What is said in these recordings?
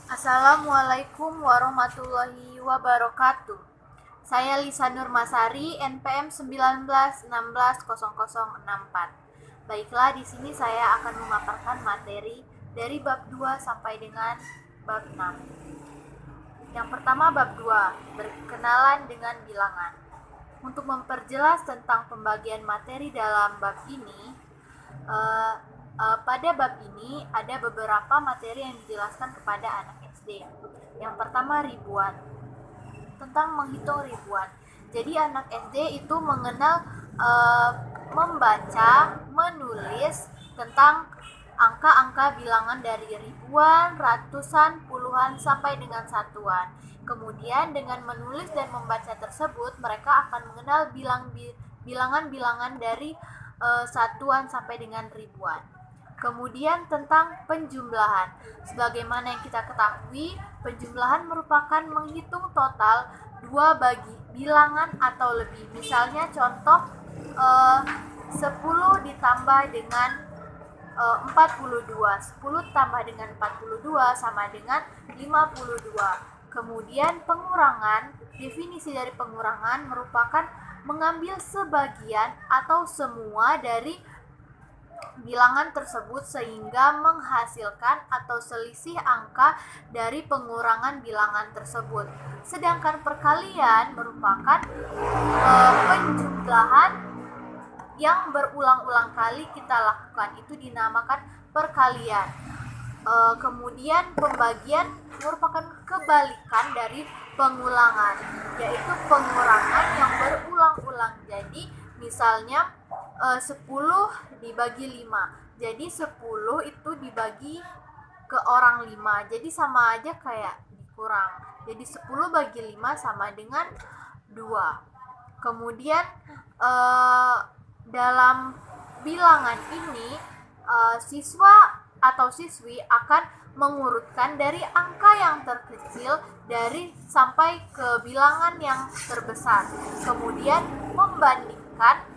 Assalamualaikum warahmatullahi wabarakatuh. Saya Lisa Nurmasari, NPM 19160064. Baiklah, di sini saya akan memaparkan materi dari bab 2 sampai dengan bab 6. Yang pertama bab 2, berkenalan dengan bilangan. Untuk memperjelas tentang pembagian materi dalam bab ini, pada bab ini ada beberapa materi yang dijelaskan kepada anak SD. Yang pertama ribuan, tentang menghitung ribuan. Jadi anak SD itu mengenal membaca, menulis tentang angka-angka bilangan dari ribuan, ratusan, puluhan sampai dengan satuan. Kemudian dengan menulis dan membaca tersebut, mereka akan mengenal bilangan-bilangan dari satuan sampai dengan ribuan. Kemudian tentang penjumlahan. Sebagaimana yang kita ketahui, penjumlahan merupakan menghitung total dua bagi bilangan atau lebih. Misalnya contoh 10 ditambah dengan 42. 10 tambah dengan 42 sama dengan 52. Kemudian pengurangan, definisi dari pengurangan merupakan mengambil sebagian atau semua dari bilangan tersebut sehingga menghasilkan atau selisih angka dari pengurangan bilangan tersebut. Sedangkan perkalian merupakan penjumlahan yang berulang-ulang kali kita lakukan, itu dinamakan perkalian. Kemudian pembagian merupakan kebalikan dari pengulangan, yaitu pengurangan yang berulang-ulang. Jadi misalnya 10 dibagi 5, jadi 10 itu dibagi ke orang 5, jadi sama aja kayak dikurang. Jadi 10 bagi 5 sama dengan 2. Kemudian dalam bilangan ini siswa atau siswi akan mengurutkan dari angka yang terkecil dari sampai ke bilangan yang terbesar. Kemudian membandingkan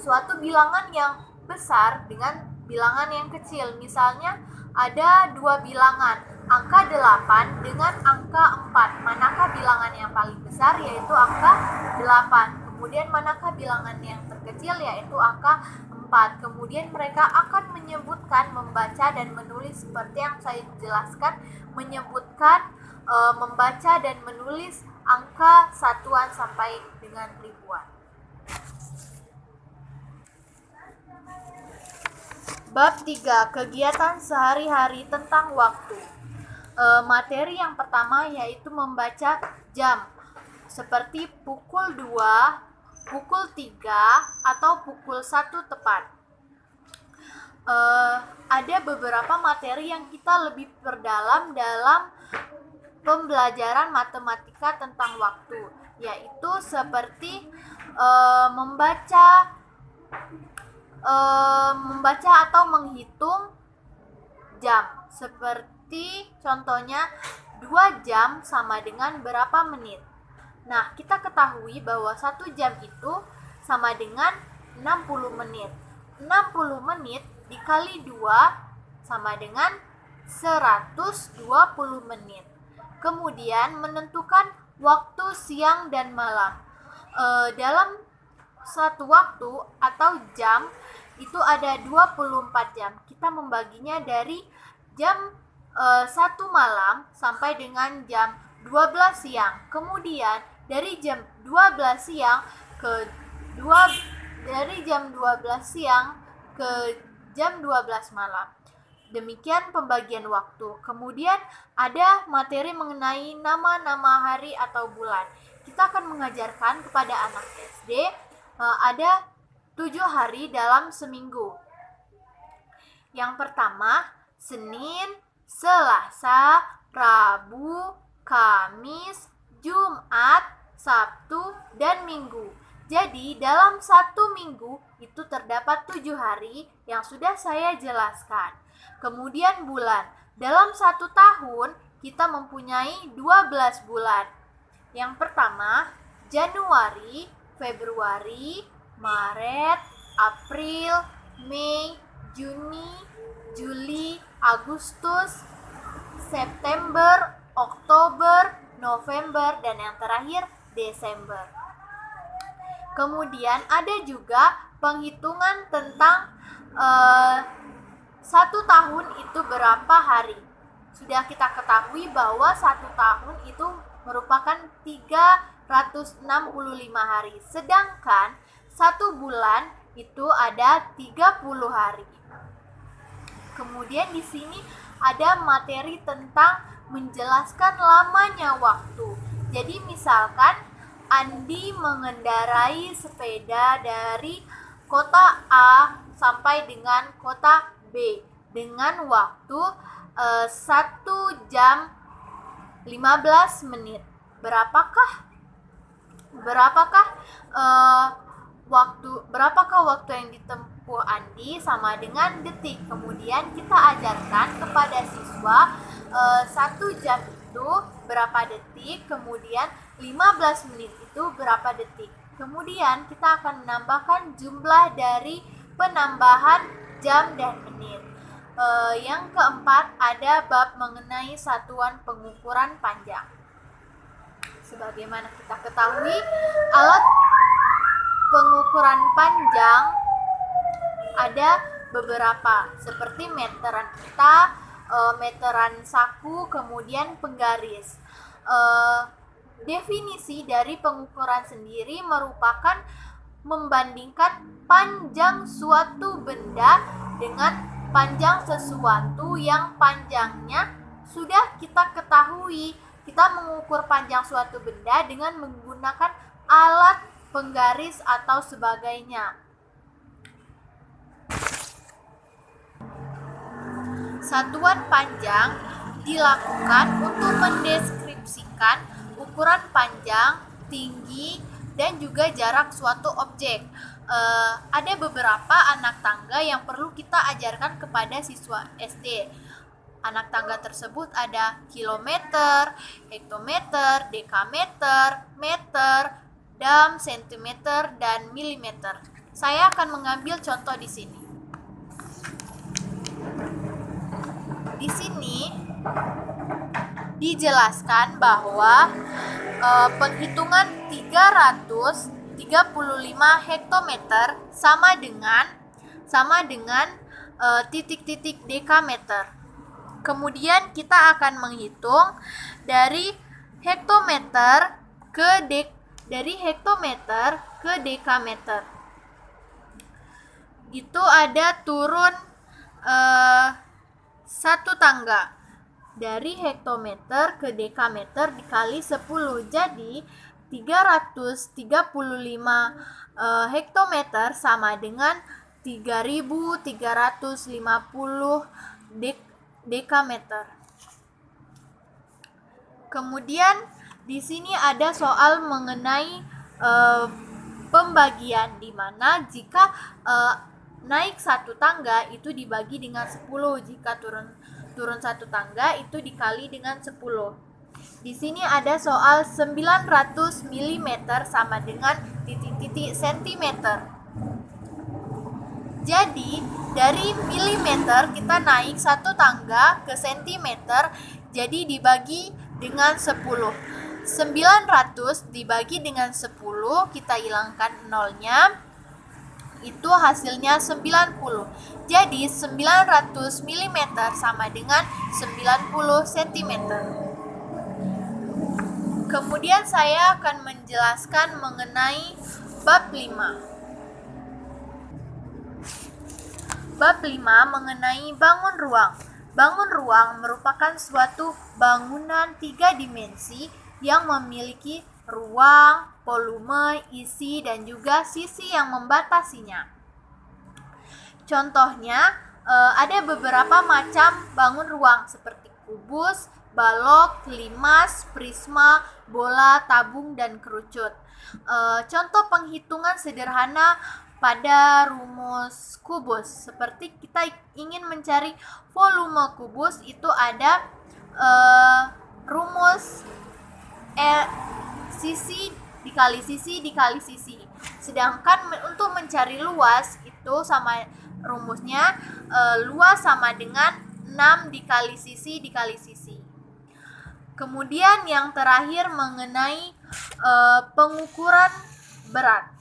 suatu bilangan yang besar dengan bilangan yang kecil. Misalnya ada dua bilangan, angka 8 dengan angka 4. Manakah bilangan yang paling besar, yaitu angka 8. Kemudian manakah bilangan yang terkecil, yaitu angka 4. Kemudian mereka akan menyebutkan, membaca dan menulis seperti yang saya jelaskan, menyebutkan, membaca dan menulis angka satuan sampai dengan ribuan. Bab 3, kegiatan sehari-hari tentang waktu. Materi yang pertama yaitu membaca jam, seperti pukul 2, pukul 3, atau pukul 1 tepat. Ada beberapa materi yang kita lebih perdalam dalam pembelajaran matematika tentang waktu, yaitu seperti membaca atau menghitung jam. Seperti contohnya 2 jam sama dengan berapa menit. Nah, kita ketahui bahwa 1 jam itu sama dengan 60 menit. 60 menit dikali 2 sama dengan 120 menit. Kemudian menentukan waktu siang dan malam. Dalam satu waktu atau jam itu ada 24 jam. Kita membaginya dari jam 1 malam sampai dengan jam 12 siang. Kemudian dari jam 12 siang ke jam 12 malam. Demikian pembagian waktu. Kemudian ada materi mengenai nama-nama hari atau bulan. Kita akan mengajarkan kepada anak SD ada 7 hari dalam seminggu. Yang pertama, Senin, Selasa, Rabu, Kamis, Jumat, Sabtu, dan Minggu. Jadi dalam satu minggu itu terdapat 7 hari yang sudah saya jelaskan. Kemudian bulan. Dalam satu tahun kita mempunyai 12 bulan. Yang pertama, Januari, Februari, Maret, April, Mei, Juni, Juli, Agustus, September, Oktober, November, dan yang terakhir Desember. Kemudian ada juga penghitungan tentang 1 tahun itu berapa hari. Sudah kita ketahui bahwa 1 tahun itu merupakan 365 hari, sedangkan 1 bulan itu ada 30 hari. Kemudian di sini ada materi tentang menjelaskan lamanya waktu. Jadi misalkan Andi mengendarai sepeda dari kota A sampai dengan kota B dengan waktu 1 jam 15 menit. Berapakah waktu yang ditempuh Andi sama dengan detik. Kemudian kita ajarkan kepada siswa 1 jam itu berapa detik, kemudian 15 menit itu berapa detik. Kemudian kita akan menambahkan jumlah dari penambahan jam dan menit. Yang keempat, ada bab mengenai satuan pengukuran panjang. Sebagaimana kita ketahui, alat pengukuran panjang ada beberapa, seperti meteran pita, meteran saku, kemudian penggaris. Definisi dari pengukuran sendiri merupakan membandingkan panjang suatu benda dengan panjang sesuatu yang panjangnya sudah kita ketahui. Kita mengukur panjang suatu benda dengan menggunakan alat penggaris atau sebagainya. Satuan panjang dilakukan untuk mendeskripsikan ukuran panjang, tinggi, dan juga jarak suatu objek. Ada beberapa anak tangga yang perlu kita ajarkan kepada siswa SD. Anak tangga tersebut ada kilometer, hektometer, dekameter, meter, dam, sentimeter, dan milimeter. Saya akan mengambil contoh di sini. Di sini dijelaskan bahwa penghitungan 335 hektometer sama dengan titik-titik dekameter. Kemudian kita akan menghitung dari hektometer ke dekameter. Itu ada turun 1 tangga. Dari hektometer ke dekameter dikali 10, jadi 335 hektometer sama dengan 3.350 dekameter. Kemudian di sini ada soal mengenai pembagian, di mana jika naik 1 tangga itu dibagi dengan 10, jika turun 1 tangga itu dikali dengan 10. Di sini ada soal 900 mm sama dengan titik-titik sentimeter. Jadi dari milimeter kita naik 1 tangga ke sentimeter, jadi dibagi dengan 10. 900 dibagi dengan 10, kita hilangkan nolnya, itu hasilnya 90. Jadi 900 mm sama dengan 90 cm. Kemudian saya akan menjelaskan mengenai bab 5. Bab 5 mengenai bangun ruang. Bangun ruang merupakan suatu bangunan 3 dimensi yang memiliki ruang, volume, isi, dan juga sisi yang membatasinya. Contohnya, ada beberapa macam bangun ruang seperti kubus, balok, limas, prisma, bola, tabung, dan kerucut. Contoh penghitungan sederhana pada rumus kubus, seperti kita ingin mencari volume kubus, itu ada rumus sisi dikali sisi dikali sisi. Sedangkan untuk mencari luas itu sama rumusnya luas sama dengan 6 dikali sisi dikali sisi. Kemudian yang terakhir mengenai pengukuran berat.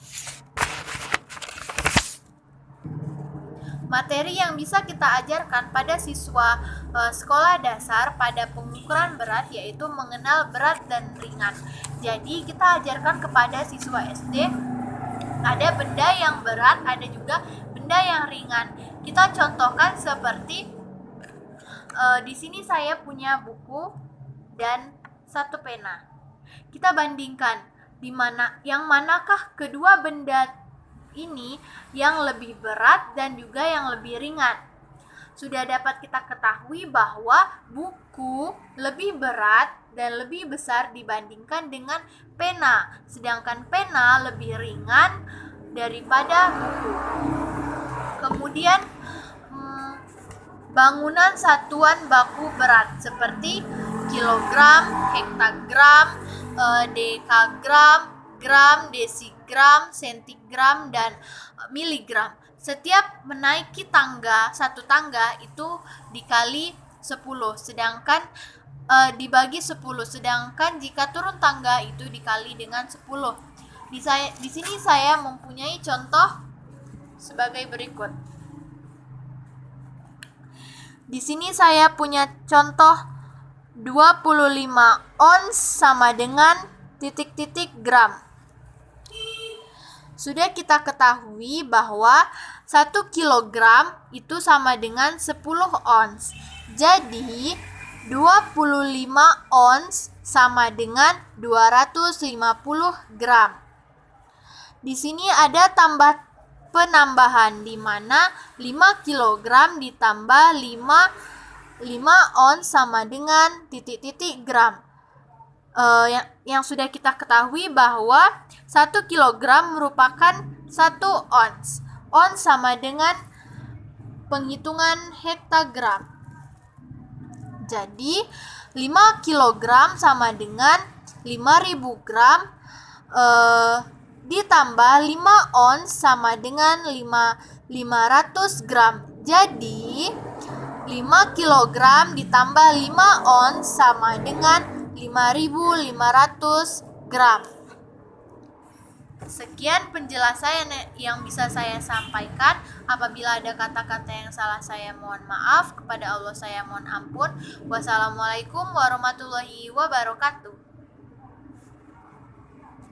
Materi yang bisa kita ajarkan pada siswa sekolah dasar pada pengukuran berat yaitu mengenal berat dan ringan. Jadi kita ajarkan kepada siswa SD ada benda yang berat, ada juga benda yang ringan. Kita contohkan seperti di sini saya punya buku dan satu pena. Kita bandingkan yang manakah kedua benda ini yang lebih berat dan juga yang lebih ringan. Sudah dapat kita ketahui bahwa buku lebih berat dan lebih besar dibandingkan dengan pena, sedangkan pena lebih ringan daripada buku. Kemudian bangunan satuan baku berat seperti kilogram, hektagram, dekagram, gram, desigram, sentigram, dan miligram. Setiap menaiki satu tangga itu dikali 10, sedangkan dibagi 10, sedangkan jika turun tangga itu dikali dengan 10. Di sini saya mempunyai contoh sebagai berikut. Di sini saya punya contoh 25 ons sama dengan titik-titik gram. Sudah kita ketahui bahwa 1 kilogram itu sama dengan 10 ons. Jadi 25 ons sama dengan 250 gram. Di sini ada penambahan di mana 5 kilogram ditambah 5 ons sama dengan titik-titik gram. Yang sudah kita ketahui bahwa 1 kilogram merupakan 1 ons. Ons sama dengan penghitungan hektagram. Jadi 5 kilogram sama dengan 5.000 gram ditambah 5 ons sama dengan 500 gram. Jadi 5 kilogram ditambah 5 ons sama dengan 5.500 gram. Sekian penjelasan yang bisa saya sampaikan. Apabila ada kata-kata yang salah, saya mohon maaf. Kepada Allah saya mohon ampun. Wassalamualaikum warahmatullahi wabarakatuh.